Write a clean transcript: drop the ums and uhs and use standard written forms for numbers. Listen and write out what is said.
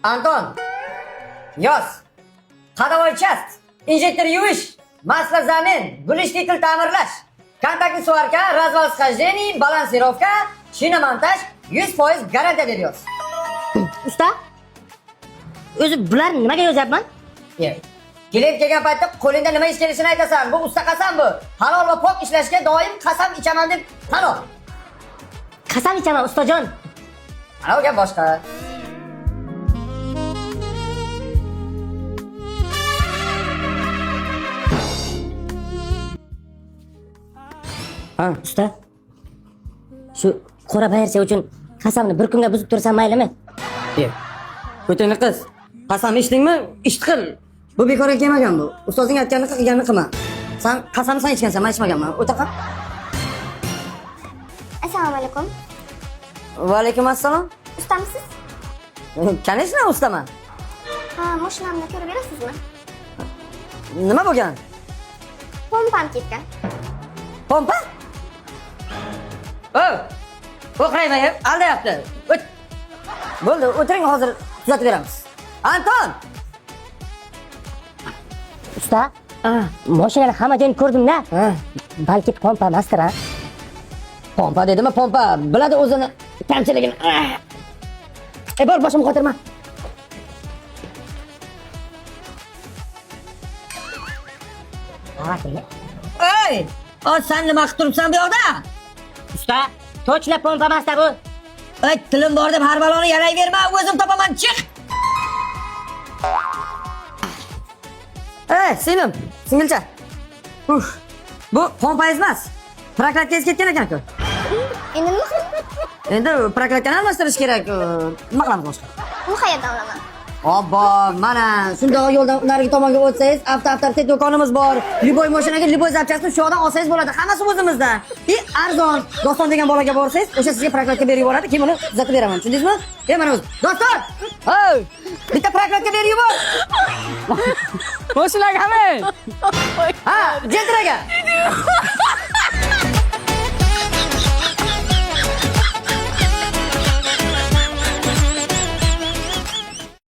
Anton. Yoz. Ходовой часть. Injektor yuvish. Masla zamin. Gulishtikl ta'mirlash. Kontaktli svarka, razval схождений, balansirovka, shinamontaj 100% garantiya beriyoruz. Usta? O'zi bular nimaga yozyapman? Kelib kelgan paytda qo'lingda nima ish kelishini aytasan. Bu usta qasam bu. Halol va pok ishlashga doim qasam ichaman deb tan ol. Qasam ichaman ustajon. Ana u gap boshqa. Ha, usta. Shu qora bayircha uchun qasamni bir kunga buzib tursam maylimi? Ko'tingni qiz. Qasam ichdingmi? Ish qil. Bu bekorga kelmagan bu. Ustozing aytganini qilganini qilma. Sen qasamni sen ichgansan, men ichmaganman. O'ta qal. Assalomu alaykum. Va alaykum assalom. Ustamisiz? Конечно, ustaman. Ha, mashinamni ko'rib berasizmi? Nima bo'lgan? Pompam ketgan. Pompa? O'qrayman, aldayapti. Bo'ldi, o'tiring, hozir tuzatib beramiz. Anton! Usta, mashinani hamma joyini ko'rdim-da. Balki pompa emasdir, ha? Pompa dedimi, pompa. Biladi o'zini kamchiligini. Bor, boshimni qotirma. Ey! Sen nima qilib turibsan bu yoqda? Usta, точно pompa emas-da bu. Tilim bor deb har baloni yalayverma, o'zim topaman, chiq! Singlim, singilcha. Bu pompangiz emas. Proklatkangiz ketgan ekan-ku. Endi nima? Endi proklatkani almashtirish kerak. Nima qilamiz boshqa? Uni qayerdan olaman? Obbo, mana shundoq yo'ldan narigi tomonga o'tsangiz, avtoavtomat do'konimiz bor. Liboy mashinaga liboy zapchastini shu yoqdan olsangiz bo'ladi. Hammasi o'zimizda. Arzon. Doston degan bolaga borsangiz, o'sha sizga proklatka berib yuboradi, keyin uni tuzatib beraman. Tushundingizmi? Mana o'zi. Doston! Hey! Bitta proklatka berib yubor. Mashinaga hamma. Ha, jentiraga.